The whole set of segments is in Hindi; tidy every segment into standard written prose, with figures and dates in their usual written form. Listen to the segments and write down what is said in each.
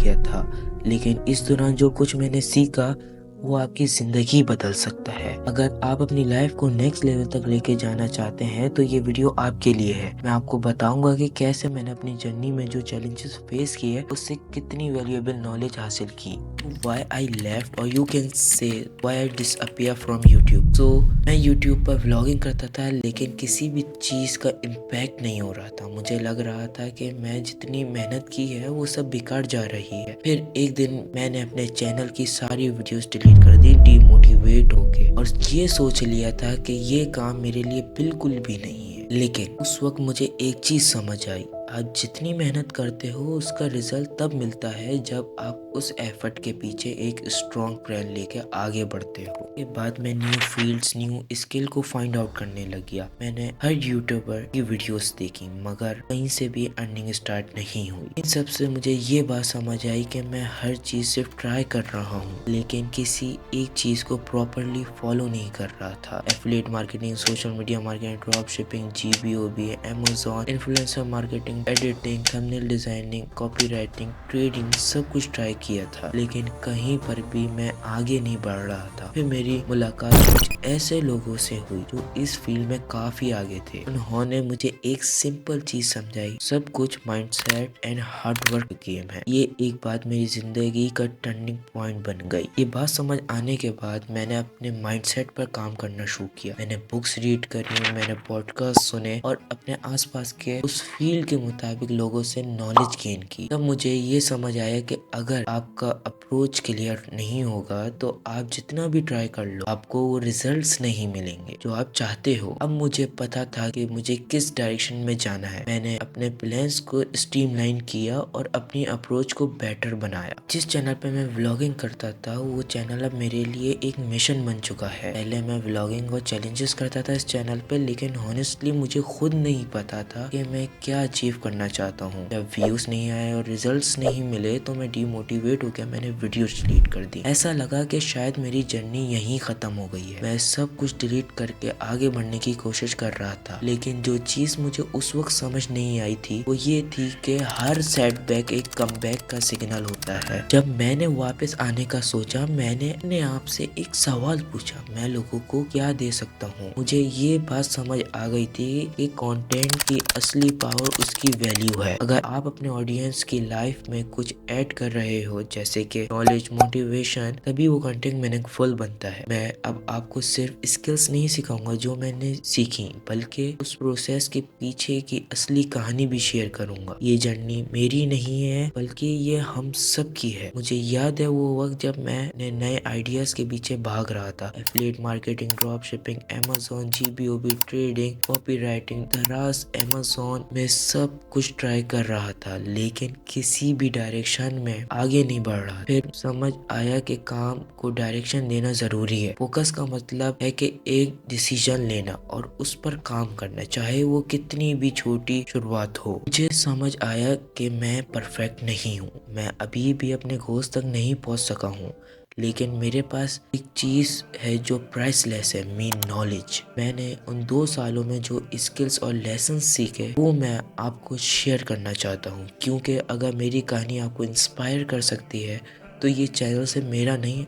गया था, लेकिन इस दौरान जो कुछ मैंने सीखा वो आपकी ज़िंदगी बदल सकता है। अगर आप अपनी लाइफ को नेक्स्ट लेवल तक लेके जाना चाहते हैं तो ये वीडियो आपके लिए है। मैं आपको बताऊंगा कि कैसे मैंने अपनी जर्नी में जो चैलेंजेस फेस किए उससे कितनी वैल्यूएबल नॉलेज हासिल की। Why I left, or you can say why I disappear from YouTube। तो मैं YouTube पर व्लॉगिंग करता था, लेकिन किसी भी चीज़ का इम्पैक्ट नहीं हो रहा था। मुझे लग रहा था कि मैं जितनी मेहनत की है वो सब बेकार जा रही है। फिर एक दिन मैंने अपने चैनल की सारी वीडियोस डिलीट कर दी डीमोटिवेट होके, और ये सोच लिया था कि ये काम मेरे लिए बिल्कुल भी नहीं है। लेकिन उस वक्त मुझे एक चीज़ समझ आई, आप जितनी मेहनत करते हो उसका रिजल्ट तब मिलता है जब आप उस एफर्ट के पीछे एक स्ट्रॉन्ग प्लान लेके आगे बढ़ते हो। के बाद मैं न्यू फील्ड्स, न्यू स्किल को फाइंड आउट करने लग गया। मैंने हर यूट्यूबर की वीडियोस देखी, मगर कहीं से भी अर्निंग स्टार्ट नहीं हुई। इन सब से मुझे ये बात समझ आई कि मैं हर चीज सिर्फ ट्राई कर रहा हूँ, लेकिन किसी एक चीज को प्रॉपरली फॉलो नहीं कर रहा था। Affiliate marketing, social media marketing, drop shipping, GBOB, Amazon, influencer marketing, editing, thumbnail designing, copywriting, trading, सब कुछ ट्राई किया था, लेकिन कहीं पर भी मैं आगे नहीं बढ़ रहा था। फिर मेरी मुलाकात कुछ ऐसे लोगों से हुई जो इस फील्ड में काफी आगे थे। उन्होंने मुझे एक सिंपल चीज समझाई, सब कुछ mindset and hard work game है। ये एक बात मेरी जिंदगी का टर्निंग पॉइंट बन गई। ये बात समझ आने के बाद मैंने अपने माइंडसेट पर काम करना शुरू किया। मैंने बुक्स रीड करी, मैंने पॉडकास्ट सुने और अपने आसपास के उस फील्ड के मुताबिक लोगों से नॉलेज गेन की। तब मुझे ये समझ आया कि अगर आपका अप्रोच क्लियर नहीं होगा तो आप जितना भी ट्राई कर लो, आपको वो रिजल्ट्स नहीं मिलेंगे जो आप चाहते हो। अब मुझे पता था कि मुझे किस डायरेक्शन में जाना है। मैंने अपने प्लान्स को स्ट्रीमलाइन किया और अपनी अप्रोच को बेटर बनाया। जिस चैनल पे मैं व्लॉगिंग करता था वो चैनल अब मेरे लिए एक मिशन बन चुका है। पहले मैं व्लॉगिंग और चैलेंजेस करता था इस चैनल पे, लेकिन हॉनेस्टली मुझे खुद नहीं पता था कि मैं क्या अचीव करना चाहता हूँ। जब व्यूज नहीं आए और रिजल्ट्स नहीं मिले तो मैं डीमोटिवेट हो गया। मैंने वीडियोस डिलीट कर दी। ऐसा लगा कि शायद मेरी जर्नी यहीं खत्म हो गई है। मैं सब कुछ डिलीट करके आगे बढ़ने की कोशिश कर रहा था, लेकिन जो चीज मुझे उस वक्त समझ नहीं आई थी वो ये थी कि हर सेटबैक एक कमबैक का सिग्नल होता है। जब मैंने वापस आने का सोचा, मैंने अपने आप से एक सवाल पूछा, मैं लोगों को क्या दे सकता हूँ। मुझे ये बात समझ आ गई थी कि कंटेंट की असली पावर उसकी वैल्यू है। अगर आप अपने ऑडियंस की लाइफ में कुछ ऐड कर रहे हो, जैसे कि नॉलेज, मोटिवेशन, तभी वो कंटेंट मीनिंगफुल बनता है। मैं अब आपको सिर्फ स्किल्स नहीं सिखाऊंगा जो मैंने सीखी, बल्कि उस प्रोसेस के पीछे की असली कहानी भी शेयर करूंगा। ये जर्नी मेरी नहीं है, बल्कि ये हम सब की है। मुझे याद है वो वक्त जब मैं नए आइडियाज के पीछे भाग रहा था। Affiliate marketing, drop shipping, Amazon, GBOB, trading, copywriting, दराज, अमेज़न में सब कुछ ट्राई कर रहा था, लेकिन किसी भी डायरेक्शन में आगे नहीं बढ़ रहा। फिर समझ आया कि काम को डायरेक्शन देना जरूरी है। फोकस का मतलब है कि एक डिसीजन लेना और उस पर काम करना, चाहे वो कितनी भी छोटी शुरुआत हो। मुझे समझ आया कि मैं परफेक्ट नहीं हूँ, मैं अभी भी अपने गोल्स तक नहीं पहुँच सका हूँ, लेकिन मेरे पास एक चीज है जो प्राइसलेस है, मीन नॉलेज। मैंने उन 2 सालों में जो स्किल्स और लेसन सीखे वो मैं आपको शेयर करना चाहता हूँ, क्योंकि अगर मेरी कहानी आपको इंस्पायर कर सकती है तो ये चैनल से मेरा नहीं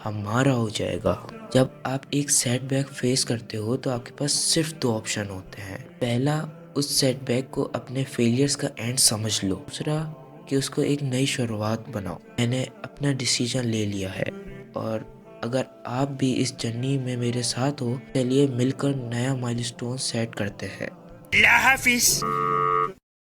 हमारा हो जाएगा। जब आप एक सेटबैक फेस करते हो तो आपके पास सिर्फ 2 ऑप्शन होते हैं। पहला, उस सेटबैक को अपने फेलियर्स का एंड समझ लो। दूसरा, कि उसको एक नई शुरुआत बनाओ। मैंने अपना डिसीजन ले लिया है, और अगर आप भी इस जर्नी में मेरे साथ हो, चलिए मिलकर नया माइलस्टोन सेट करते हैं। अल्लाह हाफिज।